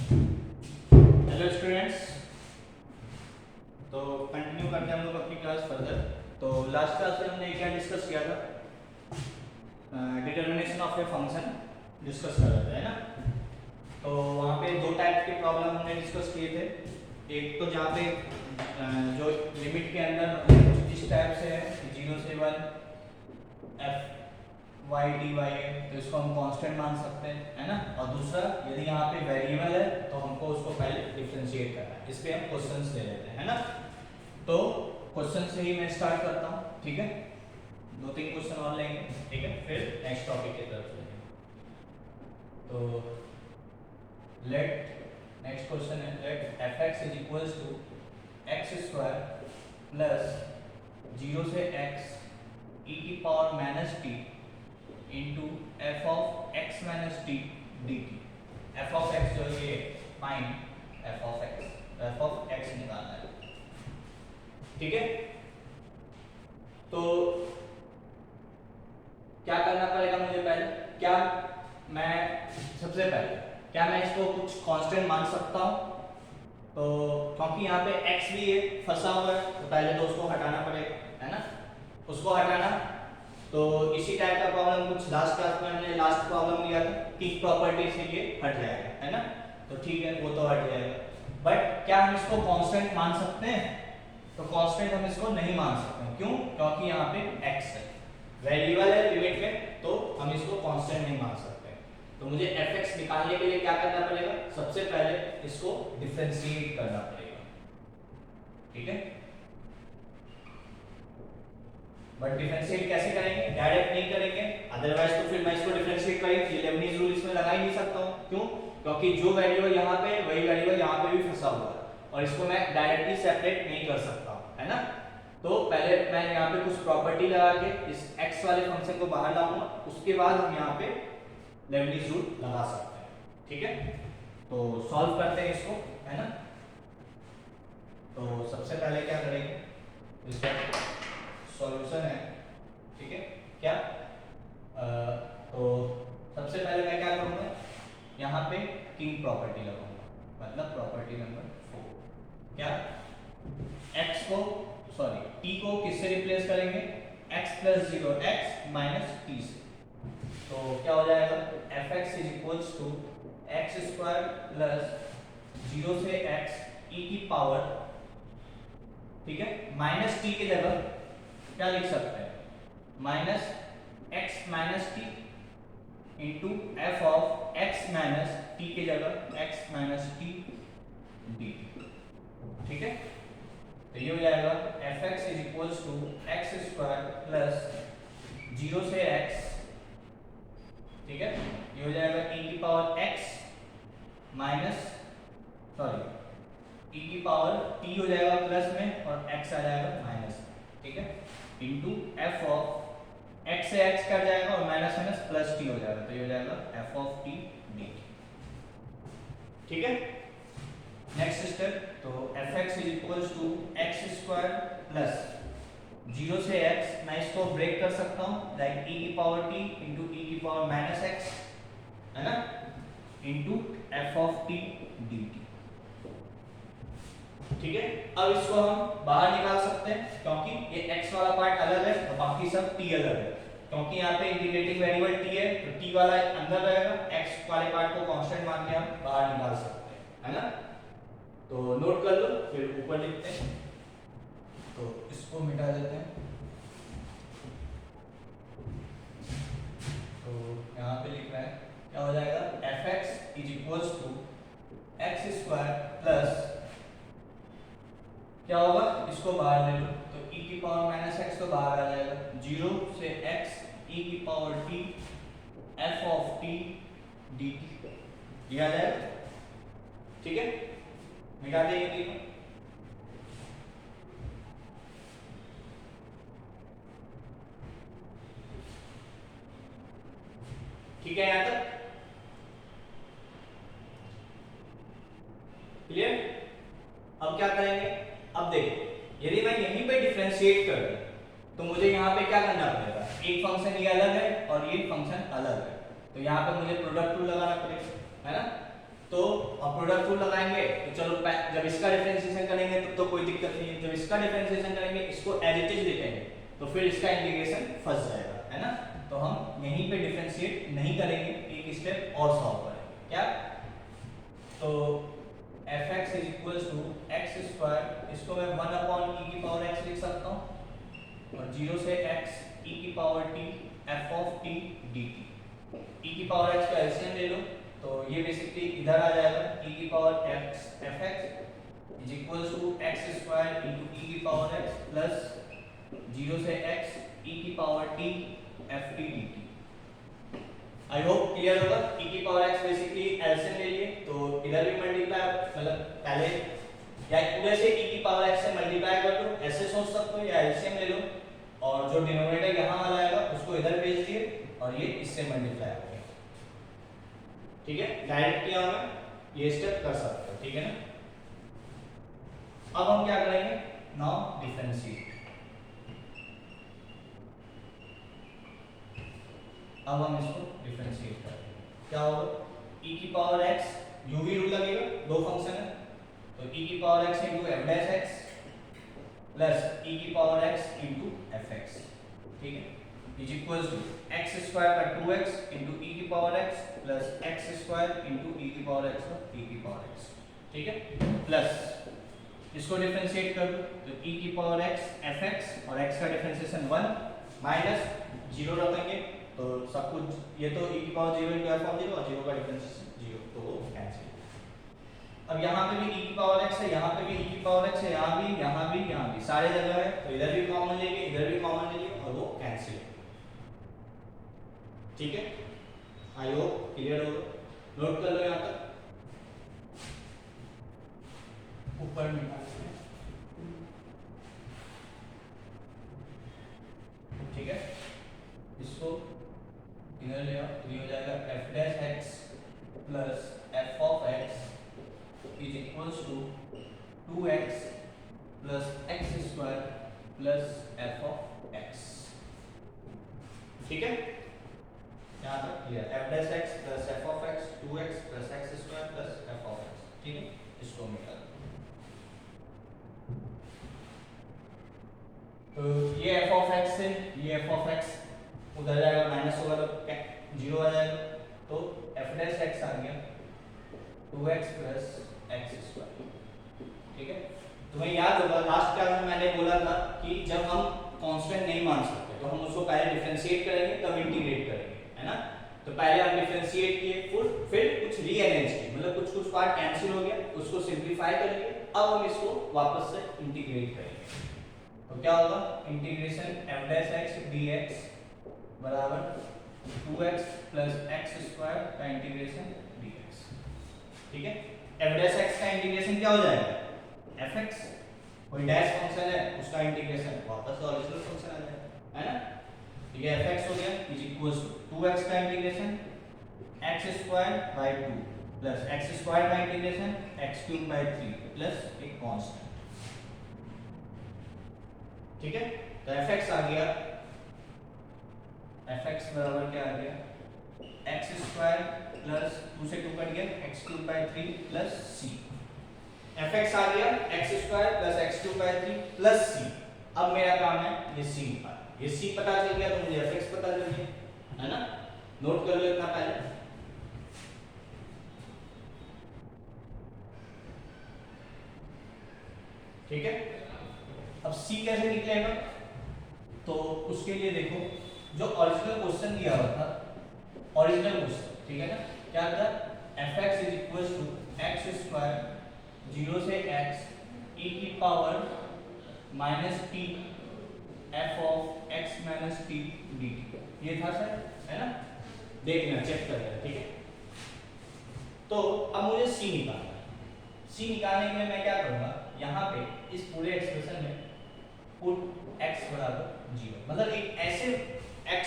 Hello students, तो continue करते हैं हम लोग अपनी क्लास फर्दर। तो लास्ट क्लास में हमने क्या डिस्कस किया था? Determination of a function discuss कर रहे थे, है ना। तो वहाँ पे दो टाइप के प्रॉब्लम हमने डिस्कस किए थे। एक तो जहाँ पे जो लिमिट के अंदर कुछ इस टाइप से है 0 से 1 एफ वाई डी वाई है, तो इसको हम कांस्टेंट मान सकते हैं, है ना। और दूसरा, यदि यहाँ पे वेरिएबल है तो हमको उसको पहले डिफरेंशिएट करना है। इस पे हम क्वेश्चंस ले लेते हैं, है ना। तो क्वेश्चन से ही मैं स्टार्ट करता हूँ, ठीक है। दो तीन क्वेश्चन और लेंगे, ठीक है, फिर नेक्स्ट टॉपिक की तरफ चलेंगे। तो नेक्स्ट क्वेश्चन है, let f x is equals to x square plus 0 से x e की power minus t into f of x minus t d t. F of x जो ये फाइंड एफ ऑफ एक्स निकालना है, ठीक है। तो क्या करना पड़ेगा मुझे पहले? सबसे पहले क्या मैं इसको कुछ कांस्टेंट मान सकता हूँ? तो क्योंकि यहाँ पे x भी है फंसा हुआ है, तो पहले तो उसको हटाना पड़ेगा, है ना। उसको हटाना, तो इसी टाइप का प्रॉब्लम कुछ लास्ट क्लास में हमने लास्ट प्रॉब्लम लिया था कि प्रॉपर्टी से ये हट जाएगा, है ना। तो ठीक है, वो तो हट जाएगा, बट क्या हम इसको कांस्टेंट मान सकते हैं? तो कांस्टेंट हम इसको नहीं मान सकते। क्यों? क्योंकि यहाँ पे x है, वेरिएबल है लिमिट में, तो हम इसको कांस्टेंट नहीं मान सकते। तो मुझे fx निकालने के लिए क्या करना पड़ेगा? सबसे पहले इसको डिफरेंशिएट करना पड़ेगा, ठीक है। बट डिफरेंशिएट कैसे करेंगे? डायरेक्ट नहीं करेंगे, अदरवाइज तो फिर मैं इसको डिफरेंशिएट करेंगे लेबनीज रूल इसमें लगा ही नहीं सकता हूं। क्यों? क्योंकि जो वेरिएबल यहाँ पे वही वेरिएबल यहाँ पे भी फंसा हुआ है, और इसको मैं डायरेक्टली सेपरेट नहीं कर सकता हूं, है ना। तो पहले मैं यहाँ पे कुछ प्रॉपर्टी लगा के इस x वाले फंक्शन को बाहर लाऊंगा, उसके बाद हम यहाँ पे लेबनीज रूल लगा सकते हैं, ठीक है। तो सॉल्व करते हैं इसको, है ना। तो सबसे पहले क्या करेंगे, इसका सॉल्यूशन है, ठीक है। क्या तो सबसे पहले मैं क्या करूंगा, यहाँ पे किंग प्रॉपर्टी लगाऊंगा, मतलब प्रॉपर्टी नंबर 4। क्या? t को किससे रिप्लेस करेंगे? x plus 0 x minus t से। तो क्या हो जाएगा? fx is equals to x square plus 0 से x e की पावर, ठीक है, माइनस t की जगह क्या लिख सकते हैं? Minus x minus t into f of x minus T की जगह एक्स माइनस टी डी, ठीक है। तो ये हो जाएगा F x is equals to x square plus 0 से x, ठीक है। ये हो जाएगा e की पावर x माइनस e की पावर t हो जाएगा प्लस में और x आ जाएगा माइनस, ठीक है, इंटू एफ ऑफ x से x कट जाएगा और माइनस माइनस प्लस t हो जाएगा, तो ये हो जाएगा एफ ऑफ टी डी, ठीक है। नेक्स्ट स्टेप, तो f x is equals to x square plus 0 से x, मैं इसको ब्रेक कर सकता हूँ लाइक e की पावर t इंटू e की पावर माइनस x, है ना, into f of t d t, ठीक है। अब इसको हम बाहर निकाल सकते हैं, क्योंकि ये x वाला पार्ट अलग है और बाकी सब t अलग है। क्योंकि यहाँ पे इंटीग्रेटिंग वेरिएबल t है, तो t वाला अंदर रहेगा, x वाले पार्ट को कांस्टेंट मान के हम बाहर निकाल सकते हैं, है ना। तो नोट कर लो, फिर ऊपर लिखते हैं। तो इसको मिटा देते हैं। तो यहाँ पे लिख रहा है, क्या हो जाएगा? F x is equals to x square plus, क्या होगा, इसको बाहर ले लो, तो e की पावर माइनस एक्स तो बाहर आ जाएगा, 0 से x e की power t f of t dt, ये आ जाएगा, ठीक है। मिटा देंगे तीनों। ठीक है, यहां तक क्लियर? अब क्या करेंगे? अब देखो, यदि मैं यहीं पे डिफरेंशिएट कर दूं तो मुझे यहाँ पे क्या करना पड़ेगा? एक फंक्शन ये अलग है और ये फंक्शन अलग है, तो यहाँ पे मुझे प्रोडक्ट रूल लगाना पड़ेगा, है ना। तो अब प्रोडक्ट रूल लगाएंगे तो चलो जब इसका डिफरेंशिएशन करेंगे तब तो कोई दिक्कत नहीं है, जब इसका डिफरेंशिएशन करेंगे इसको एज इट इज लिखेंगे तो फिर इसका इंटीग्रेशन फंस जाएगा, है ना। तो हम यहीं पे डिफरेंशिएट नहीं करेंगे, एक स्टेप और सॉल्व करेंगे। क्या? तो fx is equals to x square, इसको मैं 1 अपॉन e की पावर x लिख सकता हूँ और 0 से x e की power t f of t dt। e की पावर x का एलसीएम ले लो तो ये बेसिकली इधर आ जाएगा, e की power x fx is equals to x square into e की पावर x प्लस 0 से x e की power t ft dt। I hope clear होगा। e की पावर x बेसिकली एलसीएम ले लिए तो इधर भी मल्टीप्लाई, मतलब पहले या पूरे से e की पावर x से मल्टीप्लाई कर दो, ऐसे सोच सकते हो, या एलसीएम ले लो और जो डिनोमिनेटर यहाँ वाला आएगा उसको इधर भेज दिए और ये इससे मल्टीप्लाई हो गया। ठीक है, डायरेक्ट किया हमने, ये स्टेप कर सकते हो, ठीक है ना। अब हम क्या करेंगे, नाउ डिफरेंशिएट। अब हम इसको डिफरेंशिएट करेंगे, क्या होगा, e की पावर x, uv रूल लगेगा, दो फंक्शन है तो e की power x into f dash x plus e की पावर x इनटू fx, ठीक है, is equals to x square का 2x इनटू e की power x plus x square into e की पावर x का e की power x, ठीक है, प्लस इसको डिफरेंशिएट कर दो तो e की पावर x fx और x का डिफरेंशिएशन 1 माइनस 0 रखेंगे तो सब कुछ, ये तो e की पावर 0 इनटू f ऑफ 0 और 0 का डिफरेंशिएशन 0 तो वो कैंसिल। अब यहाँ पे भी e की पावर x है, यहाँ पे भी e की पावर x है, यहाँ भी, यहाँ भी, यहाँ भी, सारे जगह है तो इधर भी कॉमन लेंगे, इधर भी कॉमन ले लिए और वो कैंसिल, ठीक है। आई होप क्लियर होगा, नोट कर लो यहाँ तक, ऊपर निकाल, ठीक है। इसको इधर ले आओ तो ये हो जाएगा f dash x plus f of x is equals to 2x plus x square plus f of x, ठीक है, यहाँ तक clear. f dash x plus f of x 2x plus x square plus f of x, ठीक है, इसको निकाल। तो ये f ऑफ x से ये f ऑफ x उधर जाएगा, माइनस होगा तो 0 आ जाएगा, तो f डैश x आ गया 2x प्लस x स्क्वायर, ठीक है। तुम्हें याद होगा लास्ट क्लास में मैंने बोला था कि जब हम कांस्टेंट नहीं मान सकते तो हम उसको पहले डिफरेंशिएट करेंगे तब इंटीग्रेट करेंगे, है ना। तो पहले हम डिफरेंशिएट किए, फिर कुछ रीअरेंज किए, मतलब कुछ कुछ पार्ट कैंसिल हो गया, उसको सिंपलीफाई कर लिए, अब हम इसको वापस से इंटीग्रेट करेंगे तो क्या होगा, integration f dash x dx बराबर 2x प्लस x स्क्वायर का इंटीग्रेशन dx, ठीक है। f डैश x का इंटीग्रेशन क्या हो जाएगा, fx, कोई डैश फंक्शन है उसका इंटीग्रेशन वापस ओरिजिनल फंक्शन आ जाएगा, है ना। तो ये fx हो गया इज इक्वल्स टू 2x का integration x square by 2 plus x square का integration x cube by 3 plus एक कांस्टेंट, ठीक है। तो fx आ गया, fx बराबर क्या आ गया, x स्क्वायर प्लस 2 से 2 कट गया x cube by 3 plus c, fx आ गया x square plus x cube by 3 plus c। अब मेरा काम है ये c निकालना, ये c पता चल गया तो मुझे fx पता चल गया, है ना। नोट कर लो इतना पहले, ठीक है। अब c कैसे निकलेगा, तो उसके लिए देखो जो ओरिजिनल क्वेश्चन दिया हुआ था, ओरिजिनल क्वेश्चन, ठीक है ना, क्या था, fx is equals to x स्क्वायर 0 से x e की power minus t f of x minus t dt, ये था सर, है ना, देखना चेक कर लेना, ठीक है। तो अब मुझे c निकालना है, c निकालने के लिए मैं क्या करूंगा, यहाँ पे इस पूरे एक्सप्रेशन में पुट x बराबर 0, मतलब एक ऐसे x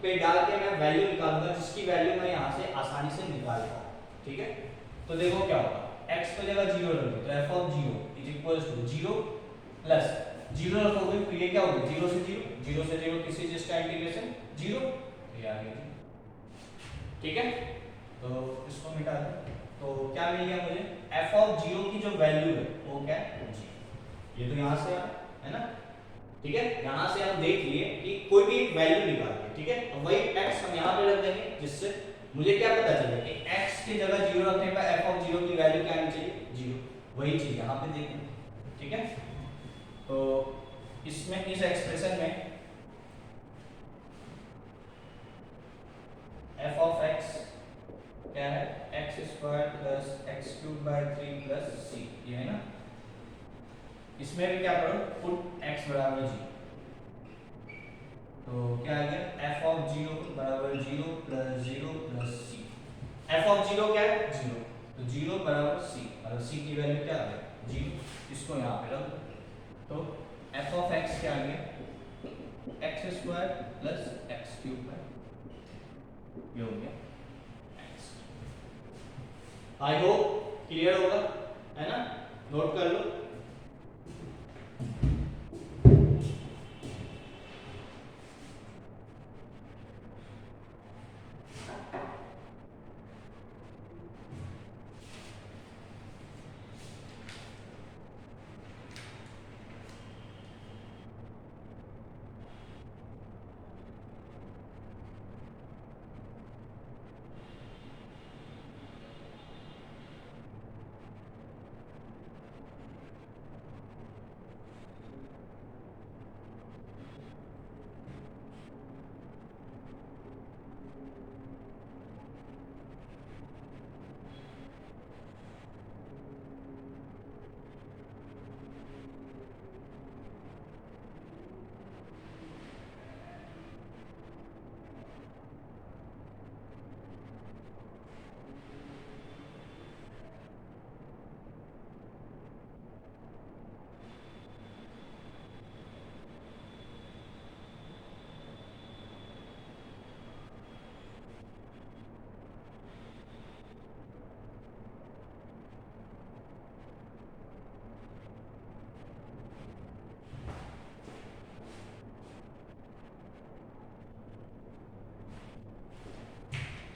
पे डाल के मैं वैल्यू निकालूंगा जिसकी वैल्यू मैं यहाँ से आसानी से निकाल पाऊँ, ठीक है। तो देखो क्या होगा, x पे जगह 0 रखोगे तो f of 0 is equals to 0 plus 0 रखोगे तो ये क्या होगा, 0 से 0, 0 से 0 किसी चीज का इंटीग्रेशन 0, तो ये आ गया, ठीक है। तो इसको मिटा दो, तो क्या मिल गया मुझे, एफ ऑफ जीरो की जो वैल्यू है वो क्या है, जी। ये तो यहाँ से है ना, ठीक है, यहाँ से हम देख लिए कि कोई भी एक वैल्यू निकाल के, ठीक है, अब वही x हम यहाँ पे रख देंगे, जिससे मुझे क्या पता चले कि x की जगह जीरो रखने पर f ऑफ जीरो की वैल्यू क्या आनी चाहिए, जीरो। वही चीज यहाँ पे देखें, ठीक है। तो इसमें इस एक्सप्रेशन में f ऑफ x क्या है, x square plus x cube by 3 plus c, ये है ना। इसमें भी क्या करो, पुट x बराबर जी, तो क्या आ गया, f ऑफ जीरो बराबर zero plus c. f of zero क्या है, जीरो, तो जीरो बराबर सी, मतलब सी की वैल्यू क्या आ गया, जीरो। इसको यहाँ पे रख दो, तो f ऑफ x क्या आ गया, x square plus x cube bye, ये हो गया। आई होप क्लियर होगा, है ना, नोट कर लो।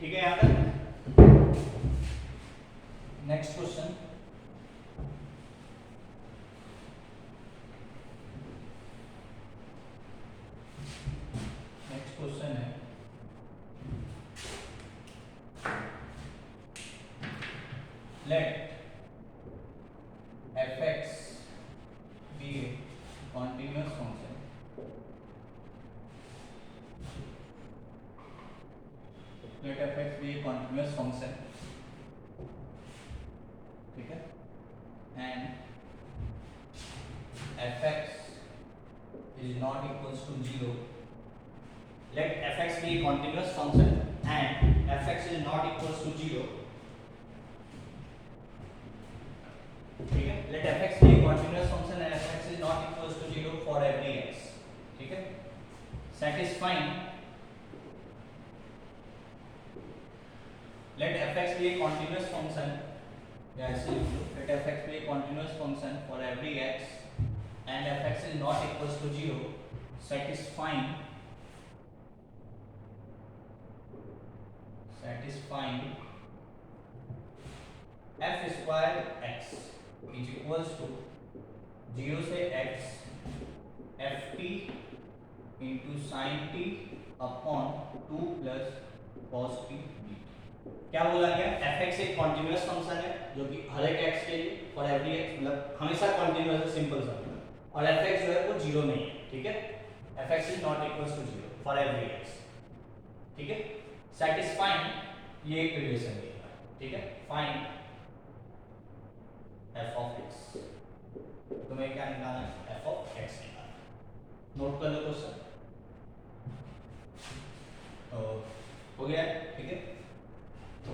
ठीक है, यहाँ तक। नेक्स्ट क्वेश्चन, नेक्स्ट क्वेश्चन है, late fx be a continuous function let fx be a continuous function, ठीक है, and fx is not equals to 0, let fx be a continuous function and fx is not equals to 0, ठीक है, let fx be a continuous function and fx is not equals to 0 for every x, ठीक है, satisfying let fx be a continuous function, let fx be a continuous function for every x and fx is not equals to 0, satisfying f square x is equals to 0 से x ft into sin t upon 2 plus cos t dt। क्या बोला गया, fx एक continuous function है जो कि हर एक x के लिए फॉर एवरी x, मतलब हमेशा कॉन्टिन्यूअस है, सिंपल सा, और fx जो है वो जीरो नहीं है, ठीक है, fx is not equals to zero for every x, ठीक है, सेटिस्फाइंग ये एक रिलेशन देगा, ठीक है, फाइंड f ऑफ x, तुम्हें क्या निकालना है, f ऑफ x निकालना, नोट कर लो क्वेश्चन, तो हो गया, ठीक है, तो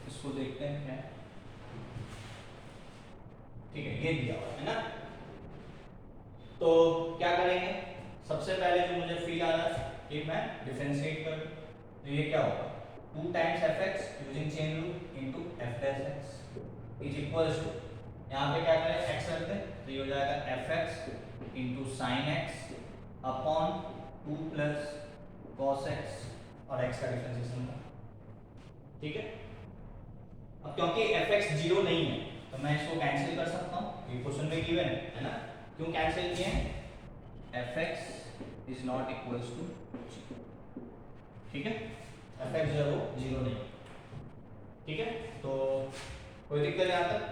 इसको देखते हैं क्या, ठीक है, ये दिया हुआ है ना, तो क्या करेंगे, सबसे पहले जो मुझे फील आ रहा है कि मैं डिफरेंशिएट कर, तो ये क्या होगा, 2 times fx using chain rule into f dash x is equals to, यहाँ पे क्या करें, x रख दें, तो ये हो जाएगा fx into sin x upon 2 plus cos x और x का डिफरेंशिएशन था, ठीक है, क्योंकि fx 0 नहीं है तो मैं इसको कैंसिल कर सकता हूँ, ये क्वेश्चन में गिवन है ना। क्यों कैंसिल किए हैं? fx is not equals to 0, ठीक है, fx जो है वो 0 नहीं, ठीक है। तो कोई दिक्कत यहाँ तक?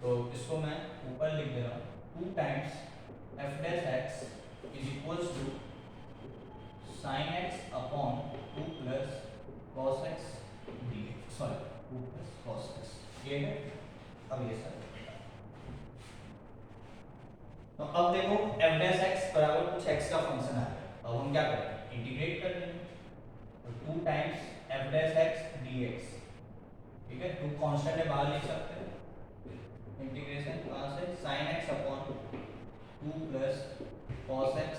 तो इसको मैं ऊपर लिख दे रहा हूँ 2 times f dash x is equals to sin x upon 2 plus cos x dx, sorry 2 plus cos x, ये है। अब ये सब तो अब देखो f डैश x बराबर कुछ x का फंक्शन आ गया, अब हम क्या करेंगे? इंटीग्रेट कर देंगे। तो 2 times f dash x dx, ठीक है, 2 कांस्टेंट है बाहर लिख सकते हैं, इंटीग्रेशन कहां से? sin x upon 2 plus cos x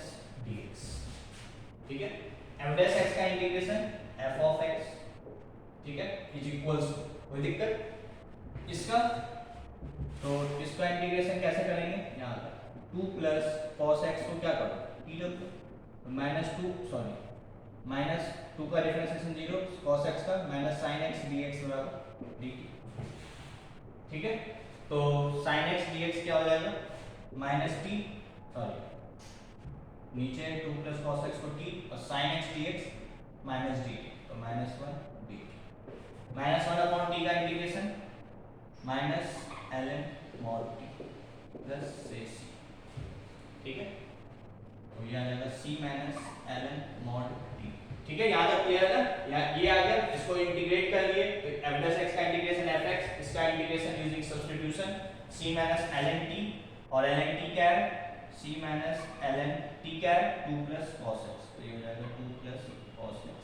dx, ठीक है। f डैश x का इंटीग्रेशन f ऑफ x, ठीक है, इज इक्वल्स, कोई दिक्कत इसका? तो इसका इंटीग्रेशन कैसे करेंगे? यहाँ पर 2 प्लस cos x को क्या करो? t रखो, -2 सॉरी -2 का डिफरेंशिएशन 0, cos x का माइनस sin x dx बराबर dt, ठीक है। तो sin x dx क्या हो जाएगा? -t, सॉरी नीचे 2 प्लस cos x को t और sin x dx minus dt, तो -1 dt, -1 अपॉन t का integration minus ln mod t plus c, ठीक है। तो ये आ जाएगा c minus ln mod t, ठीक है। यहाँ तक क्लियर है ना? ये आ गया, इसको इंटीग्रेट कर लिए, f डैश x का इंटीग्रेशन fx, इसका integration using substitution c minus ln t, और ln t क्या है? c माइनस ln t क्या है? 2 प्लस cos x, तो ये हो जाएगा 2 प्लस cos x।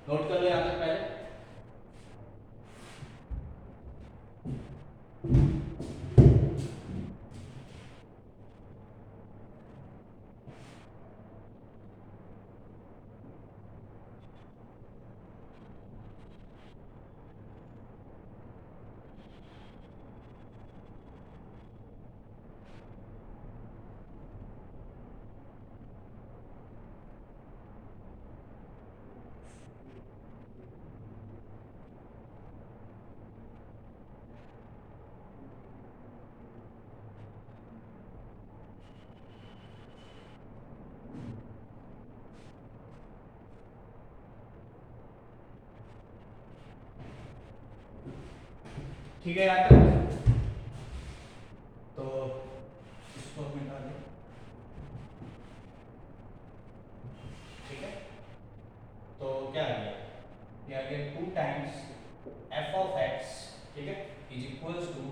नोट कर लो यहाँ तक पहले। ठीक है यहाँ तक, तो इसको मिटा दो, ठीक है। तो क्या आ गया? ये आ गया 2 टाइम्स f ऑफ x, ठीक है, is equals to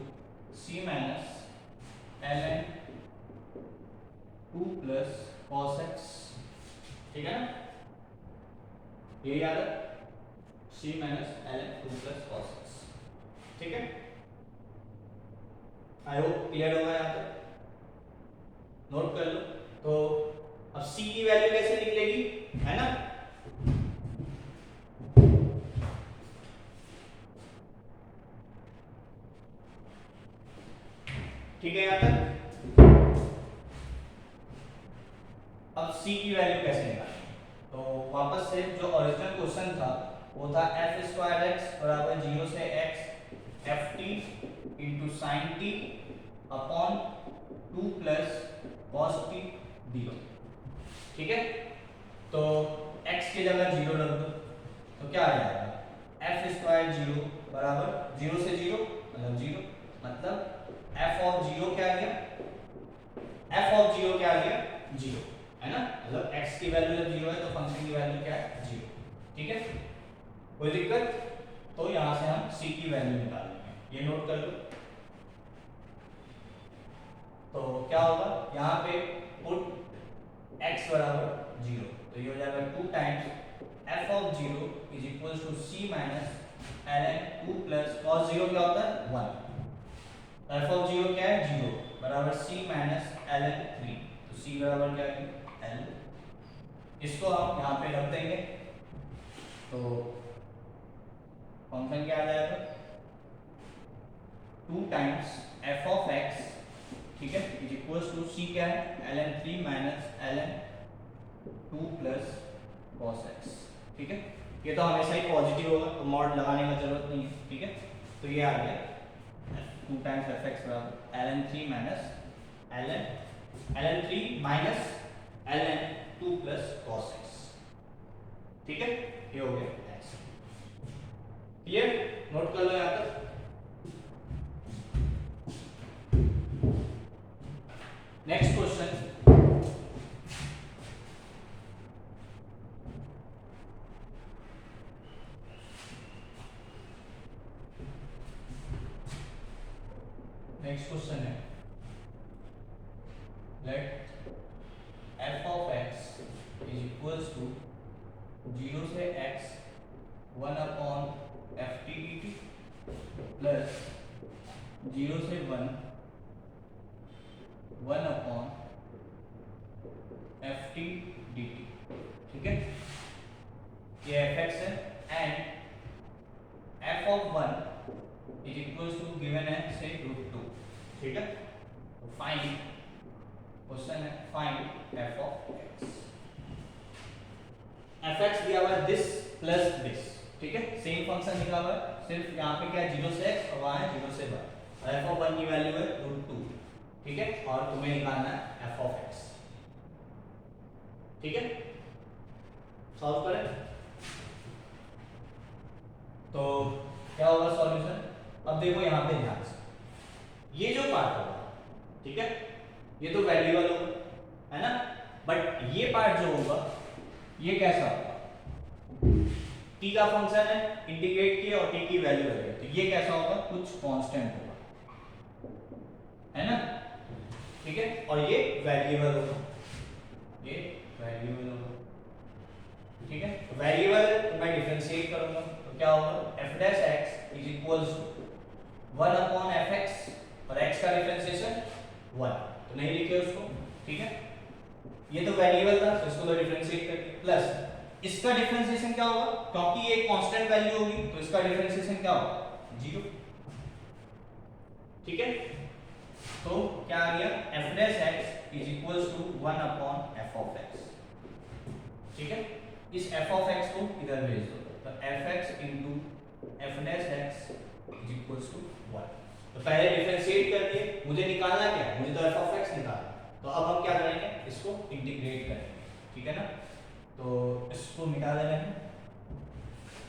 c minus ln 2 plus cos x, ठीक है ना, ये याद है, c minus ln 2 plus cos x, ठीक है। आई होप क्लियर होगा यहाँ तक, नोट कर लो। तो अब c की वैल्यू कैसे निकलेगी, है ना? ठीक है यहाँ तक। अब c की वैल्यू कैसे निकालेंगे? तो वापस से जो ओरिजिनल क्वेश्चन था वो था f स्क्वायर x बराबर 0 से x ft into sine t upon 2 plus cos t dy, ठीक है। तो x की जगह 0 रख दो, तो क्या आ जाएगा? f स्क्वायर 0 बराबर 0 से 0 मतलब 0, मतलब f ऑफ 0 क्या आ गया? f ऑफ 0 क्या आ गया? 0, है ना, मतलब x की वैल्यू जब 0 है तो फंक्शन की वैल्यू क्या है? 0, ठीक है। कोई दिक्कत? तो यहां से हम c की वैल्यू निकाल लेंगे, ये नोट कर लो। तो क्या होगा? यहाँ पे पुट x बराबर 0, तो ये हो जाएगा 2 times f of 0 is equals to c minus ln 2 plus cos 0 क्या होता है? 1, f ऑफ 0 क्या है? 0 बराबर c माइनस ln 3, तो c बराबर क्या है? l, इसको हम यहाँ पे रख देंगे, तो फंक्शन क्या आ जाएगा? 2 टाइम्स f ऑफ x, ठीक है, इज इक्वल्स टू c क्या है? ln 3 minus ln 2 plus cos x, ठीक है। ये तो हमेशा ही पॉजिटिव होगा, तो मॉड लगाने का जरूरत नहीं है, ठीक है। तो ये आ गया 2 टाइम्स fx बराबर ln3 minus ln3 minus ln2 plus cos x, ठीक है। ये हो गया x, क्लियर, नोट कर लो यहाँ तक। नेक्स्ट क्वेश्चन, है late f of x is equals to 0 से x 1 upon ft dt plus 0 से 1 upon ft dt, ठीक है। ये fx है and f of 1 is equals to given है से √2, ठीक है। तो फाइंड, क्वेश्चन है find f of x, fx दिया हुआ है दिस प्लस दिस, ठीक है। सेम फंक्शन लिखा हुआ है, सिर्फ यहाँ पे क्या है 0 से x और वहाँ है 0 से 1, और f of 1 की वैल्यू है √2, ठीक है। और तुम्हें निकालना है f of x, ठीक है। सॉल्व करें तो क्या होगा सॉल्यूशन। अब देखो यहाँ पे ध्यान से, ये जो पार्ट होगा, ठीक है, ये तो वेरिएबल होगा, है ना, बट ये पार्ट जो होगा ये कैसा होगा, t का फंक्शन है, इंटीग्रेट किया और t की वैल्यू है, तो ये कैसा होगा, कुछ कांस्टेंट होगा, है ना, ठीक है। और ये वेरिएबल होगा, ये वेरिएबल होगा, ठीक है। वेरिएबल तो मैं डिफरेंशिएट करूंगा, तो क्या होगा f dash x is equals to 1 upon fx, और x का डिफरेंशिएशन 1, तो नहीं लिखे उसको, ठीक है। ये तो वेरिएबल था, तो इसको तो डिफरेंशिएट करके, प्लस इसका डिफरेंशिएशन क्या होगा, क्योंकि ये कांस्टेंट वैल्यू होगी तो इसका डिफरेंशिएशन क्या होगा 0, ठीक है। तो क्या आ गया f dash x is equals to 1 upon f of x, ठीक है। इस f ऑफ x को इधर भेज दो, तो fx into f dash x is equals to 1। तो पहले डिफरेंशिएट कर दिए, मुझे निकालना क्या है, मुझे तो f ऑफ x निकालना, तो अब हम क्या करेंगे, इसको इंटीग्रेट करेंगे, ठीक है ना। तो इसको मिटा देना है।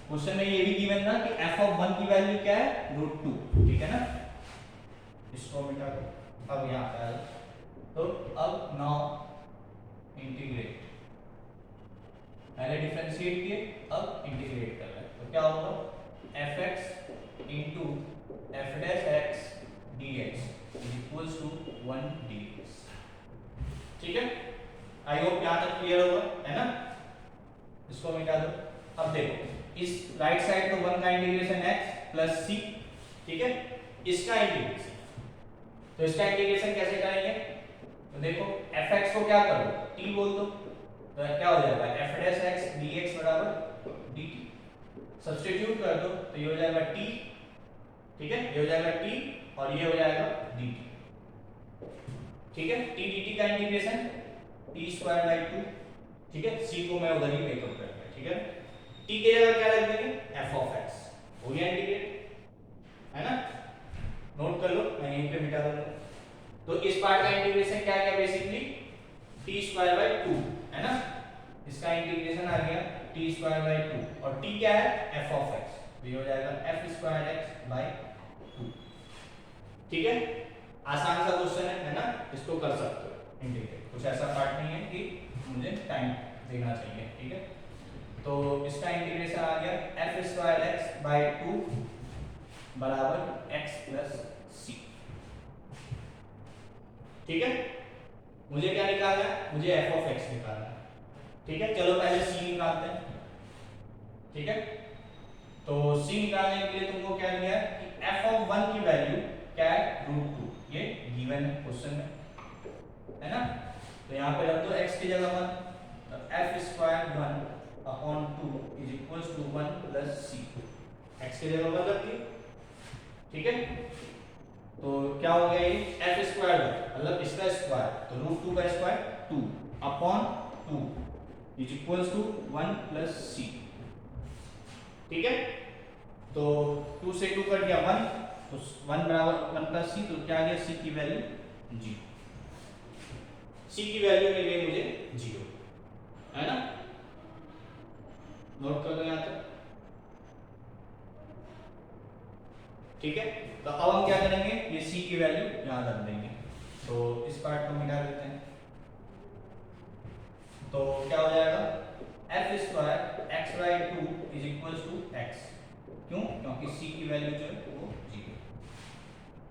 क्वेश्चन में ये भी गिवन ना कि f ऑफ 1 की वैल्यू क्या है √2, ठीक है ना, इसको मिटा दो। अब यहाँ पे आ जाओ, तो अब नाउ इंटीग्रेट, पहले डिफरेंशिएट किए अब इंटीग्रेट कर रहे हैं, तो क्या होगा fx into f dash x dx is equals to 1 dx, ठीक है। आई होप यहां तक क्लियर होगा, है ना। इसको मिटा दो। अब देखो इस राइट साइड तो 1 का इंटीग्रेशन x प्लस c, ठीक है, इसका इंटीग्रेशन, तो इसका इंटीग्रेशन कैसे करेंगे, तो देखो fx को क्या करो t बोल दो, तो क्या हो जाएगा f डैश x dx बराबर dt, सब्स्टिट्यूट कर दो तो ये हो जाएगा t, ठीक है, ये हो जाएगा t और ये हो जाएगा dt, ठीक है। t dt का इंटीग्रेशन t²/2, ठीक है, c को मैं उधर ही मेकअप कर दिया, ठीक है। t के जगह क्या रख देंगे f ऑफ x, हो गया इंटीग्रेट, है ना। नोट कर लो, मैं यहीं पे मिटा दूंगा। तो इस पार्ट का इंटीग्रेशन क्या है, बेसिकली t²/2, है ना, इसका इंटीग्रेशन आ गया t²/2 और t क्या है f ऑफ x, तो ये हो जाएगा f²x/2, ठीक है। आसान सा क्वेश्चन है ना, इसको कर सकते हो इंटीग्रेट, कुछ ऐसा पार्ट नहीं है कि मुझे टाइम देना चाहिए, ठीक है। तो इसका इंटीग्रेशन आ गया f²x/2 बराबर x प्लस c, ठीक है। मुझे क्या निकालना है, मुझे f ऑफ x निकालना है, ठीक है। चलो पहले c निकालते हैं, ठीक है। तो c निकालने के लिए तुमको क्या दिया है कि f ऑफ 1 की वैल्यू क्या है √2, ये गिवन है क्वेश्चन में, है ना। तो यहाँ पे रख दो x की जगह 1, तो f²1/2 is equals to 1 plus c, x की जगह 1 रख दिए, ठीक है। तो क्या हो गया ये f² मतलब इसका स्क्वायर, तो √2 का square 2 upon 2 is equals to 1 plus c, ठीक है। तो 2 से 2 कट गया 1, तो 1 बराबर 1 प्लस सी, तो क्या आ गया सी की वैल्यू 0। सी की वैल्यू मिल गई मुझे 0, है ना। नोट कर लो यहां तक, ठीक है। तो अब हम क्या करेंगे, ये सी की वैल्यू यहां रख देंगे, तो इस पार्ट को मिटा देते हैं। तो क्या हो जाएगा, F square X by 2 is equal to X, क्यों, क्योंकि सी की वैल्यू जो है वो 0।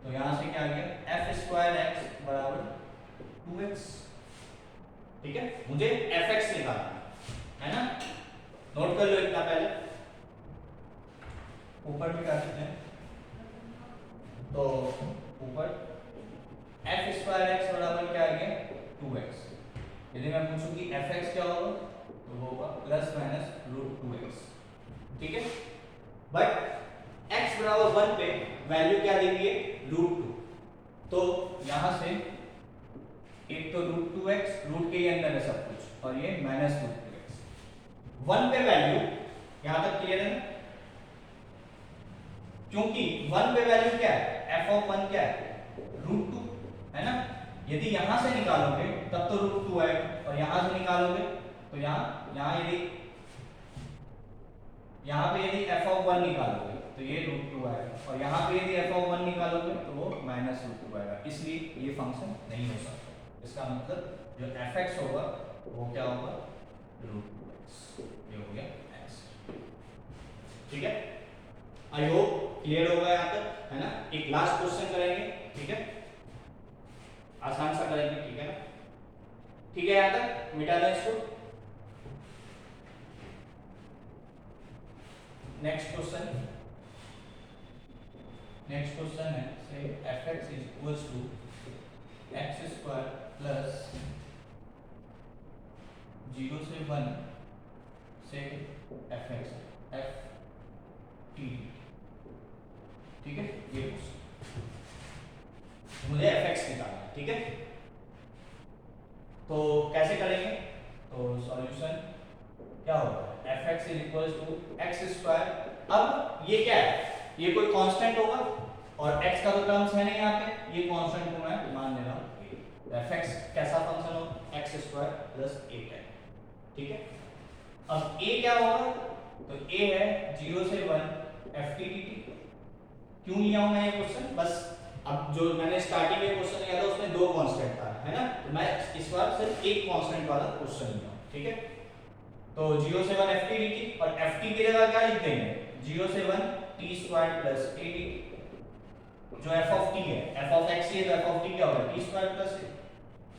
तो यहां से क्या आ गया, एफ स्क्वायर एक्स बराबर 2x, ठीक है। मुझे एफ एक्स निकालना है ना, नोट कर लो इतना पहले, ऊपर भी कर देते हैं। तो ऊपर एफ स्क्वायर एक्स बराबर क्या आ गया 2x। यदि मैं पूछूं कि एफ एक्स क्या होगा, तो वो होगा प्लस माइनस रूट 2x, ठीक है। बट x बराबर 1 पे वैल्यू क्या दे दी है, रूट 2, तो यहां से एक तो रूट 2x, रूट के ही अंदर है सब कुछ, और ये माइनस रूट 2x। 1 पे वैल्यू, यहां तक क्लियर है ना, क्योंकि 1 पे वैल्यू क्या है, f ऑफ 1 क्या है, रूट 2, है ना। यदि यहां से निकालोगे तब तो रूट 2 आएगा, और यहां से निकालोगे तो यहां यदि यहां पे यदि f ऑफ 1 निकालोगे तो ये रूट 2 आएगा, और यहां पे यदि f ऑफ 1 निकालोगे तो वो माइनस रूट 2 आएगा, इसलिए ये फंक्शन नहीं हो सकता। इसका मतलब जो fx होगा वो क्या होगा, रूट 2x, ये हो गया x, ठीक है। आई होप क्लियर होगा यहां तक, है ना। एक लास्ट क्वेश्चन करेंगे, ठीक है, आसान सा करेंगे, ठीक है ना, ठीक है। यहां तक मिटा दें इसको। नेक्स्ट क्वेश्चन है, से fx is equals to x square plus 0 से 1 से fx f t, ठीक है। ये मुझे fx निकालना है, ठीक है। तो कैसे करेंगे, तो सॉल्यूशन क्या होगा, fx is equals to x square. अब ये क्या है, ये कोई कांस्टेंट होगा, और x का तो टर्म्स है नहीं यहाँ पे, ये कांस्टेंट को मैं मान ले रहा हूँ a। fx कैसा फंक्शन होगा, x स्क्वायर प्लस a है, ठीक है। अब a क्या होगा, तो a है 0 से 1 ft dt। क्यों लिया हूं मैं ये क्वेश्चन, बस अब जो मैंने स्टार्टिंग में क्वेश्चन लिया था उसमें 2 कांस्टेंट था, है ना, तो मैं इस बार सिर्फ एक कांस्टेंट वाला क्वेश्चन लिया, ठीक है। तो 0 से 1 ft dt, और ft की जगह क्या लिख देंगे, 0 से 1 t square plus a dt। जो f ऑफ t है, f ऑफ x है, तो f ऑफ t क्या होगा, t स्क्वायर प्लस a।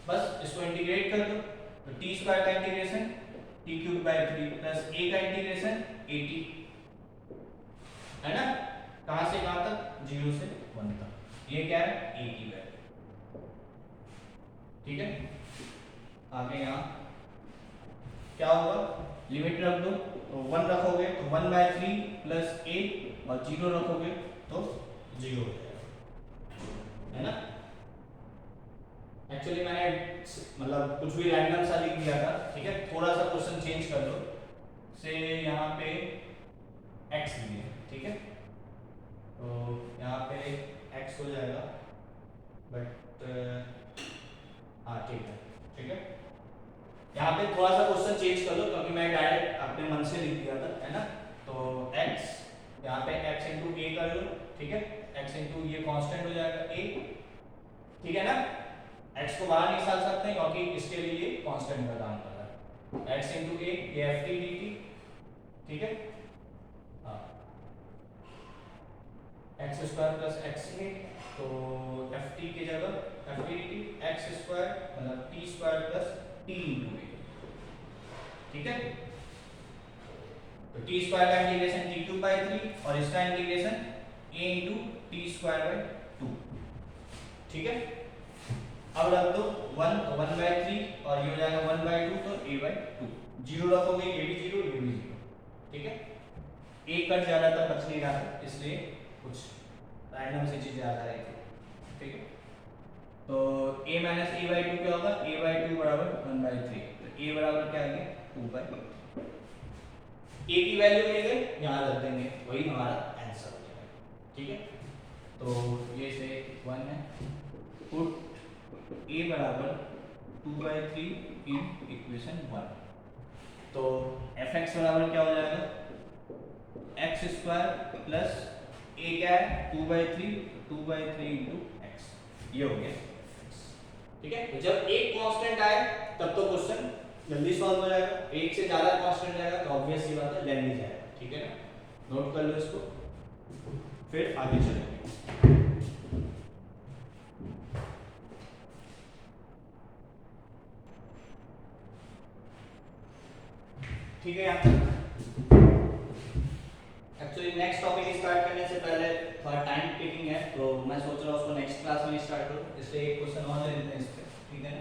बस इसको इंटीग्रेट कर दो, तो t स्क्वायर का integration t cube by 3 plus a का इंटीग्रेशन at, है ना। कहां से कहां तक, 0 से 1 तक, ये क्या है, a की वैल्यू, ठीक है। आगे यहां क्या होगा, लिमिट रख दो, तो 1 रखोगे तो 1/3 प्लस a, और 0 रखोगे तो 0 हो जाएगा, है ना। एक्चुअली मैंने मतलब कुछ भी रैंडम सा लिख दिया था, ठीक है। थोड़ा सा क्वेश्चन चेंज कर दो, से यहाँ पे x लिए, ठीक है। तो यहाँ पे x हो जाएगा, बट हाँ ठीक है, ठीक है। यहाँ पे थोड़ा सा क्वेश्चन चेंज कर लो, क्योंकि मैं डायरेक्ट अपने मन से लिख दिया था, है ना। तो x यहाँ पे x इंटू a कर लो, ठीक है। x इंटू ये कांस्टेंट हो जाएगा a, ठीक है ना। x को बाहर निकाल सकते हैं क्योंकि इसके लिए कांस्टेंट का काम कर रहा है, x इंटू a, ये ft dt, ठीक है। हाँ, x square plus x a, तो ft की जगह ft dt x स्क्वायर मतलब t square plus t into a, ठीक है। तो t स्क्वायर का इंटीग्रेशन t क्यूब बाय 3, और इसका integration a into t square by 2, ठीक है। अब रख दो 1, तो 1/3, और ये हो जाएगा 1/2, तो a/2। 0 रखोगे, ये भी 0, ये भी 0, ठीक है। a कट जा रहा था, बच नहीं रहा था, इसलिए कुछ रैंडम सी चीजें आ रही थी, ठीक है। तो a माइनस a/2 क्या होगा, a/2 बराबर 1/3, तो a बराबर क्या आ गया 2/2। k की वैल्यू ले गए, यहाँ रख देंगे, वही हमारा आंसर हो जाएगा। ठीक है, तो ये से 1 है, पुट a बराबर 2/3 इन इक्वेशन 1। तो fx बराबर क्या हो जाएगा, एक्स स्क्वायर प्लस a क्या है 2/3 इंटू एक्स, ये हो गया। ठीक है, तो जब एक कांस्टेंट आए तब तो क्वेश्चन जल्दी सॉल्व हो जाएगा, एक से ज्यादा कांस्टेंट आएगा तो ऑब्वियस सी बात है लेंदी जाएगा। ठीक है ना, नोट कर लो इसको, फिर आगे चलेंगे। ठीक है, एक्चुअली नेक्स्ट टॉपिक स्टार्ट करने से पहले थोड़ा टाइम टेकिंग है, तो मैं सोच रहा हूँ उसको नेक्स्ट क्लास में स्टार्ट करूँ, इसलिए एक क्वेश्चन और ले लेते हैं इस पे। ठीक है ना,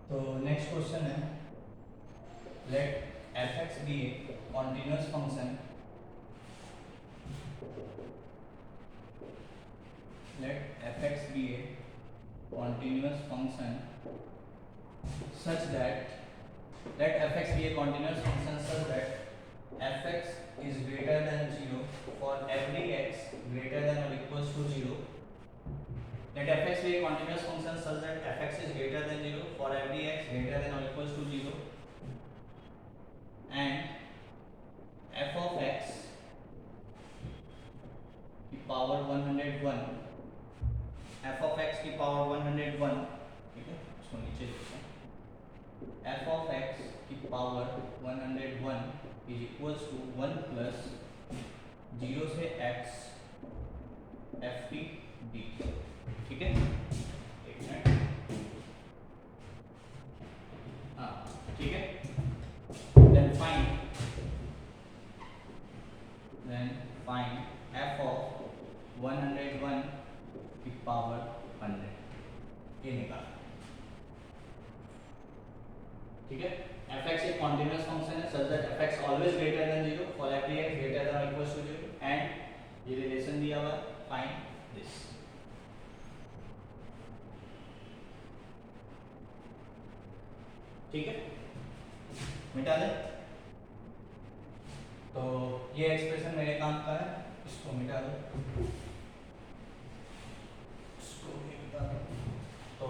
तो नेक्स्ट क्वेश्चन है, late fx be a continuous function, let fx be a continuous function such that, let fx be a continuous function such that fx is greater than 0 for every x greater than or equals to 0. Let fx be a continuous function such that fx is greater than 0 for every x greater than or equals to 0, and f of x की power 101, f of x की power 101, ठीक है, इसको नीचे लिखते हैं, f of x की power 101 is equals to 1 plus 0 से x f t d। ठीक है, एक मिनट, हाँ ठीक है, then find f of 101 की पावर 100, ये निकाल। ठीक है, fx एक कॉन्टिन्यूअस फंक्शन है such that fx always greater than 0 for every x greater than or equals to 0, and ये रिलेशन दिया हुआ है, find this। ठीक है, मिटा दे, तो ये एक्सप्रेशन मेरे काम का है, इसको मिटा दो, इसको भी मिटा दो। तो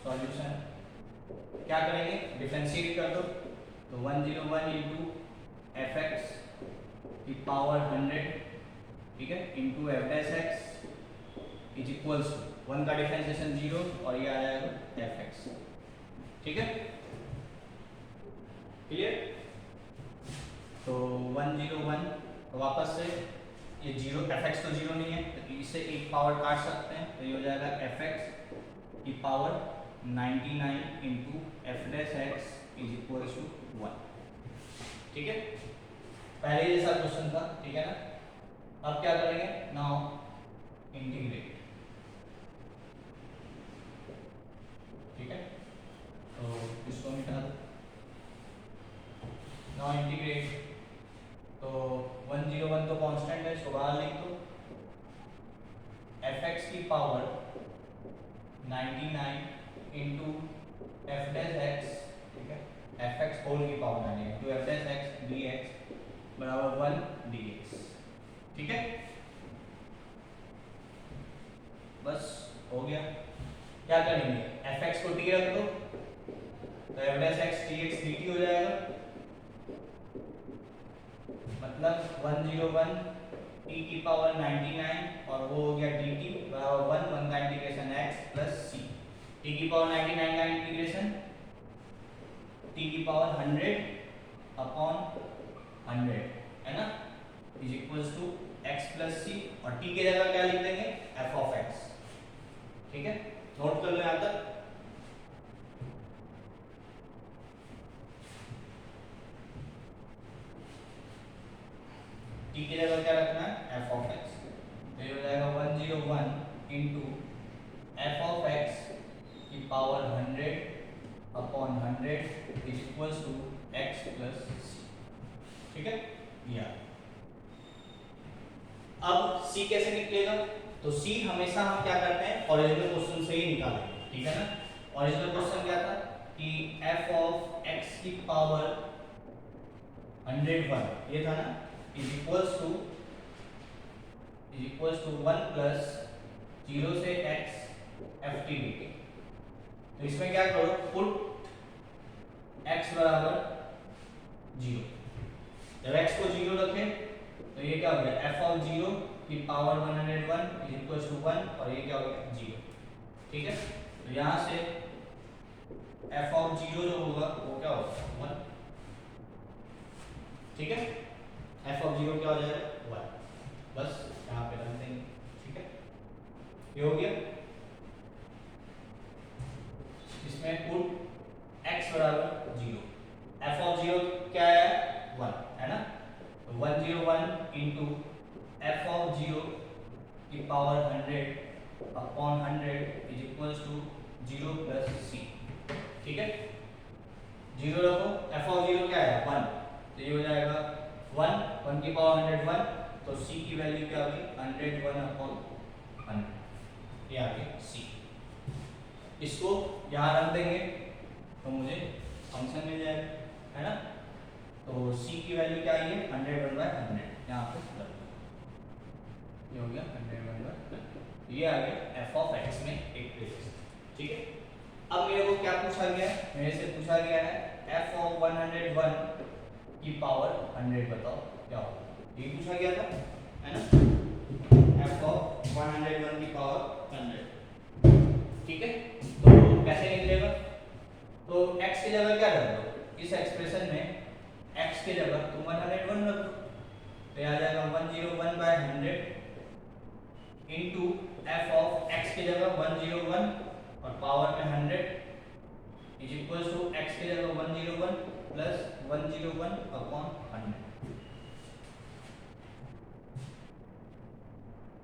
सॉल्यूशन क्या करेंगे, डिफरेंशिएट कर दो, तो 101 इंटू एफ एक्स की पावर 100, ठीक है, into F dash X is equals to 1 का डिफरेंशिएशन 0 और ये आ जाएगा एफ एक्स। ठीक है, क्लियर, तो 101, तो वापस से ये 0, एफ एक्स तो 0 नहीं है, तो इससे एक पावर काट सकते हैं, तो ये हो जाएगा एफ एक्स की power 99 into F dash X is equals to 1। ठीक है, पहले जैसा क्वेश्चन था। ठीक है ना, अब क्या करेंगे, नाउ इंटीग्रेट। ठीक है, तो इसको मिटा दो, नाउ इंटीग्रेट, तो 101 तो कांस्टेंट है, इसको बाहर लिख दो, एफ एक्स की power 99 into F dash x, ठीक है, एफ एक्स होल की power 99 into F dash x D x बराबर 1 डी एक्स। ठीक है, बस हो गया। क्या करेंगे, एफ एक्स को टी रख दो, तो F dash x D x D T हो जाएगा, मतलब 101 टी की पावर 99 और वो हो गया डी टी बराबर 1 का integration x plus c, t की पावर 99 का इंटीग्रेशन टी की पावर 100 अपॉन 100 है ना, is equals to x plus c, और टी की जगह क्या लिख देंगे, एफ ऑफ एक्स। ठीक है, नोट कर लो यहां तक। टी की जगह क्या रखना है, एफ ऑफ एक्स, तो ये हो जाएगा 101 इंटू एफ ऑफ एक्स की power 100 upon 100 is equals to x plus c. ठीक है, या अब सी कैसे निकलेगा, तो सी हमेशा हम क्या करते हैं ओरिजिनल क्वेश्चन से ही निकालेंगे, ठीक है ना। ओरिजिनल क्वेश्चन क्या था कि f ऑफ x की पावर 101 ये था ना, इज इक्वल्स टू 1 प्लस 0 से x ft dt। तो इसमें क्या करो, पुट x बराबर 0। जब x को 0 रखें तो ये क्या हो गया f ऑफ 0 की पावर 101 इज इक्वल्स टू 1 और ये क्या हो गया 0, ठीक है। तो यहां से f ऑफ 0 जो होगा वो क्या होगा 1, ठीक है। f ऑफ 0 क्या हो जाएगा 1, बस यहाँ पे रख देंगे, ठीक है। ये हो गया। इसमें पुट x बराबर 0, f ऑफ 0 क्या है 1 है ना, तो 101 इंटू f ऑफ 0 की power 100 upon 100 is equals to 0 plus c, ठीक है। 0 रखो, f ऑफ 0 क्या है 1, तो ये हो जाएगा 1 की पावर 101, तो c की वैल्यू क्या होगी 101 अपॉन 100, ये आ गया c। इसको यहाँ रख देंगे तो मुझे फंक्शन मिल जाएगा, है ना। तो c की वैल्यू क्या आई है 101/100, यहाँ पे रख दो, ये हो गया 101/100, ये आ गया f ऑफ x में एक प्लेस, ठीक है। अब मेरे को क्या पूछा गया है, मेरे से पूछा गया है f ऑफ 101 की पावर 100 बताओ क्या होगा, ये पूछा गया था, है ना। f ऑफ 101 की पावर 100, ठीक है। तो कैसे निकलेगा, तो x की जगह क्या रख दो, इस एक्सप्रेशन में x की जगह तुम 101 रख दो, तो आ जाएगा 101/100 इंटू f ऑफ x की जगह 101 और पावर में 100 इज इक्वल्स टू x की जगह 101 प्लस 101 अपॉन 100,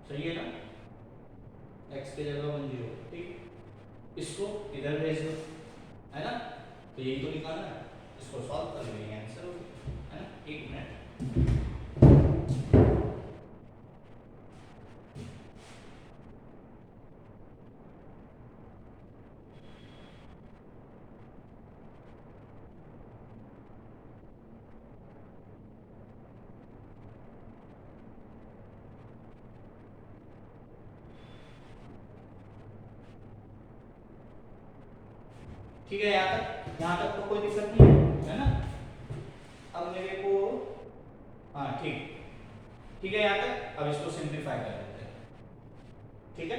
सही है ना। x की जगह 101, ठीक। इसको इधर भेज दो, है ना, तो यही तो निकालना है, इसको सॉल्व कर लेंगे, आंसर हो गया, है ना। एक मिनट, ठीक है। यहाँ तक तो कोई दिक्कत नहीं है ना। अब मेरे को हाँ ठीक है यहाँ तक। अब इसको सिंप्लीफाई कर देते हैं, ठीक है।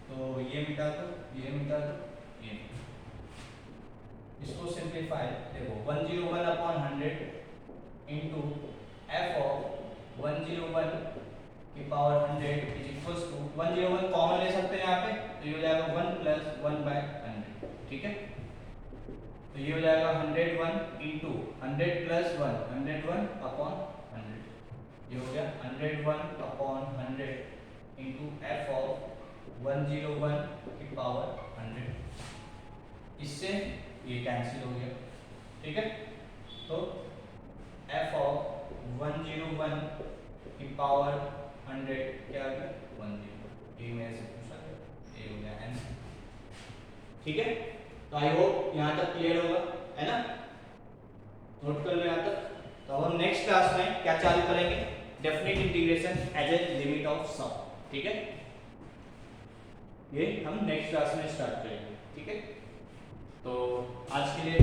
तो ये मिटा दो, ये मिटा दो, ये इसको सिंप्लीफाई देखो 101 अपॉन 100 इंटू f ऑफ 101 की power 100 is equals to 101 common ले सकते हैं यहाँ पे, तो ये हो जाएगा 1 प्लस 1/100, ठीक है। तो ये हो जाएगा 101 इंटू 100 प्लस 1 101 अपॉन 100, ये हो गया 101 अपॉन 100 इंटू f ऑफ 101 की पावर 100, इससे ये कैंसिल हो गया, ठीक है। तो f ऑफ 101 की पावर 100 क्या आ गया 10, ये मेरे से पूछा गया, ये हो गया आंसर, ठीक है। तो आई होप यहाँ तक क्लियर होगा, है ना। नोट कर लो यहाँ तक। तो अब हम नेक्स्ट क्लास में क्या चालू करेंगे, definite integration as a limit of sum, ठीक है। ये हम नेक्स्ट क्लास में स्टार्ट करेंगे, ठीक है। तो आज के लिए